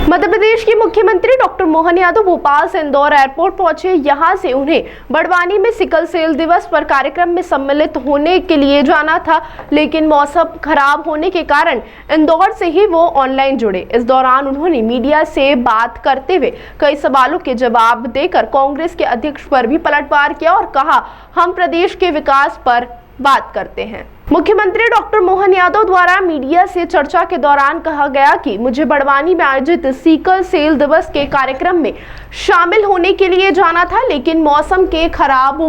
मध्य प्रदेश के मुख्यमंत्री डॉक्टर मोहन यादव भोपाल से इंदौर एयरपोर्ट पहुंचे। यहां से उन्हें बड़वानी में सिकल सेल दिवस पर कार्यक्रम में सम्मिलित होने के लिए जाना था, लेकिन मौसम खराब होने के कारण इंदौर से ही वो ऑनलाइन जुड़े। इस दौरान उन्होंने मीडिया से बात करते हुए कई सवालों के जवाब देकर कांग्रेस के अध्यक्ष पर भी पलटवार किया और कहा, हम प्रदेश के विकास पर बात करते हैं। मुख्यमंत्री डॉक्टर मोहन यादव द्वारा मीडिया से चर्चा के दौरान कहा गया कि मुझे बड़वानी में आयोजित सिकल सेल दिवस के कार्यक्रम में शामिल होने के लिए जाना था, लेकिन मौसम के खराब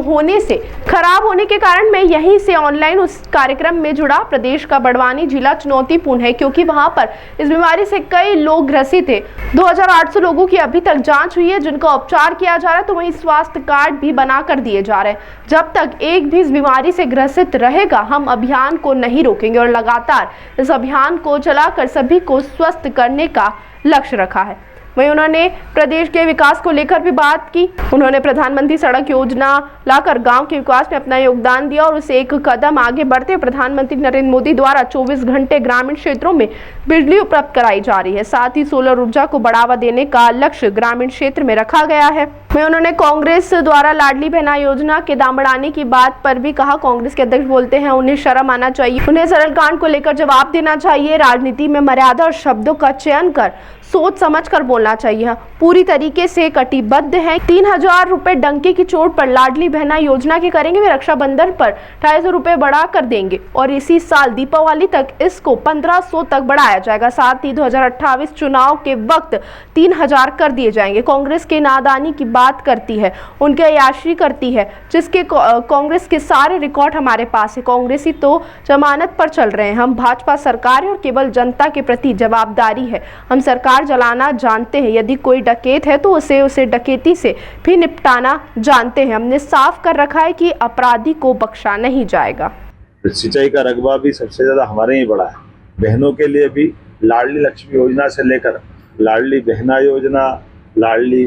होने के कारण मैं यहीं से ऑनलाइन उस कार्यक्रम में जुड़ा। प्रदेश का बड़वानी जिला चुनौतीपूर्ण है क्योंकि वहां पर इस बीमारी से कई लोग ग्रसित थे। 2800 लोगों की अभी तक जांच हुई है जिनका उपचार किया जा रहा है, तो वहीं स्वास्थ्य कार्ड भी बना कर दिए जा रहे हैं। जब तक एक भी इस बीमारी से ग्रसित रहेगा, हम अभियान को नहीं रोकेंगे और लगातार इस अभियान को चलाकर सभी को स्वस्थ करने का लक्ष्य रखा है। वहीं उन्होंने प्रदेश के विकास को लेकर भी बात की। उन्होंने प्रधानमंत्री सड़क योजना लाकर गांव के विकास में अपना योगदान दिया और उसे एक कदम आगे बढ़ते प्रधानमंत्री नरेंद्र मोदी द्वारा 24 घंटे ग्रामीण क्षेत्रों में बिजली उपलब्ध कराई जा रही है। साथ ही सोलर ऊर्जा को बढ़ावा देने का लक्ष्य ग्रामीण क्षेत्र में रखा गया है। वहीं उन्होंने कांग्रेस द्वारा लाडली बहना योजना के दाम बढ़ाने की बात पर भी कहा। कांग्रेस के अध्यक्ष बोलते हैं, उन्हें शर्म आना चाहिए, उन्हें सरल कांड को लेकर जवाब देना चाहिए। राजनीति में मर्यादा और शब्दों का चयन कर सोच समझ कर बोलना चाहिए। पूरी तरीके से कटिबद्ध है। 3000 रुपए डंके की चोट पर लाडली बहना योजना के करेंगे। वे रक्षाबंधन पर 250 रुपए बढ़ा कर देंगे और इसी साल दीपावली तक इसको 1500 तक बढ़ाया जाएगा। साथ ही 2028 चुनाव के वक्त 3000 कर दिए जाएंगे। कांग्रेस के नादानी की बात करती है, उनके अय्याशी करती है, जिसके कांग्रेस के सारे रिकॉर्ड हमारे पास है। कांग्रेसी तो जमानत पर चल रहे हैं। हम भाजपा सरकार है और केवल जनता के प्रति जवाबदारी है। हम सरकार जलाना जानते हैं। यदि कोई डकैत है तो उसे डकैती से भी निपटाना जानते हैं। हमने साफ कर रखा है कि अपराधी को बख्शा नहीं जाएगा। सिंचाई का रकबा भी सबसे ज्यादा हमारे ही बड़ा है। बहनों के लिए भी लाडली लक्ष्मी योजना से लेकर लाडली बहना योजना, लाडली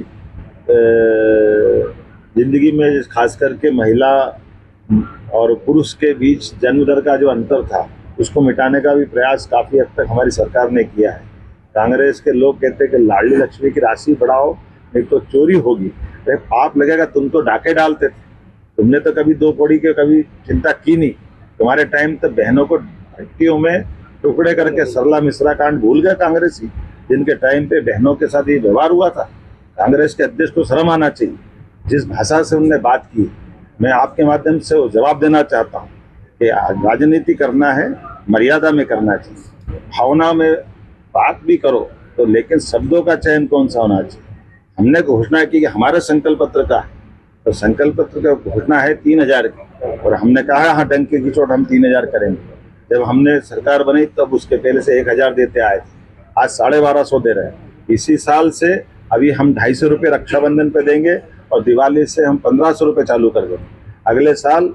जिंदगी में खास करके महिला और पुरुष के बीच जन्म दर का जो अंतर था उसको मिटाने का भी प्रयास काफी हद तक हमारी सरकार ने किया है। कांग्रेस के लोग कहते हैं कि लाडली लक्ष्मी की राशि बढ़ाओ, नहीं तो चोरी होगी। अरे पाप लगेगा, तुम तो डाके डालते थे, तुमने तो कभी 2 कौड़ी के कभी चिंता की नहीं। तुम्हारे टाइम तक बहनों को भट्टियों में टुकड़े करके सरला मिश्रा कांड भूल गए कांग्रेसी, जिनके टाइम पे बहनों के साथ ये व्यवहार हुआ था। कांग्रेस के अध्यक्ष को शर्म आना चाहिए। जिस भाषा से उन्होंने बात की, मैं आपके माध्यम से वो जवाब देना चाहता हूँ कि राजनीति करना है, मर्यादा में करना चाहिए। भावना में बात भी करो तो, लेकिन शब्दों का चयन कौन सा होना चाहिए। हमने घोषणा की कि हमारे संकल्प पत्र का, तो संकल्प पत्र का घोषणा है 3000 की, और हमने कहा हाँ डंके की चोट हम 3000 करेंगे। जब हमने सरकार बनी तब उसके पहले से 1000 देते आए थे, आज 1250 दे रहे हैं। इसी साल से अभी हम 250 रुपये रक्षाबंधन पे देंगे और दिवाली से हम 1500 रुपये चालू कर देंगे। अगले साल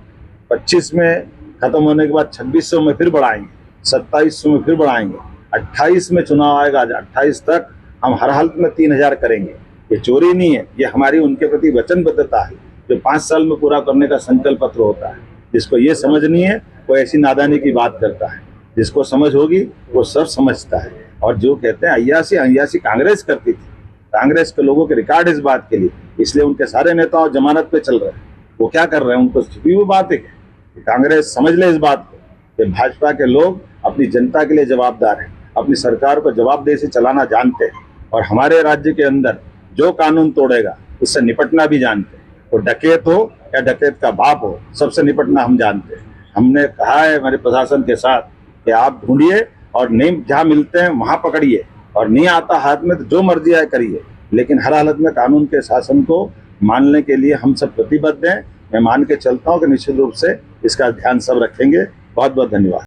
25 में खत्म होने के बाद 2600 में फिर बढ़ाएंगे, 2700 में फिर बढ़ाएंगे, 28 में चुनाव आएगा। 28 तक हम हर हालत में 3000 करेंगे। ये चोरी नहीं है, ये हमारी उनके प्रति वचनबद्धता है जो 5 साल में पूरा करने का संकल्प पत्र होता है। जिसको ये समझ नहीं है वो ऐसी नादानी की बात करता है, जिसको समझ होगी वो सब समझता है। और जो कहते हैं अय्याशी कांग्रेस करती थी, कांग्रेस के लोगों के रिकॉर्ड इस बात के लिए, इसलिए उनके सारे नेताओं जमानत पे चल रहे हैं। वो क्या कर रहे हैं, उनको छिपी हुई बात है कि कांग्रेस समझ ले इस बात को कि भाजपा के लोग अपनी जनता के लिए जवाबदार हैं, अपनी सरकार को जवाबदेही से चलाना जानते हैं और हमारे राज्य के अंदर जो कानून तोड़ेगा उससे निपटना भी जानते हैं। वो डकैत हो या डकैत का बाप हो, सबसे निपटना हम जानते हैं। हमने कहा है हमारे प्रशासन के साथ कि आप ढूंढिए और नहीं जहाँ मिलते हैं वहाँ पकड़िए, और नहीं आता हाथ में तो जो मर्जी आए करिए, लेकिन हर हालत में कानून के शासन को मानने के लिए हम सब प्रतिबद्ध हैं। मैं मान के चलता हूँ कि निश्चित रूप से इसका ध्यान सब रखेंगे। बहुत बहुत धन्यवाद।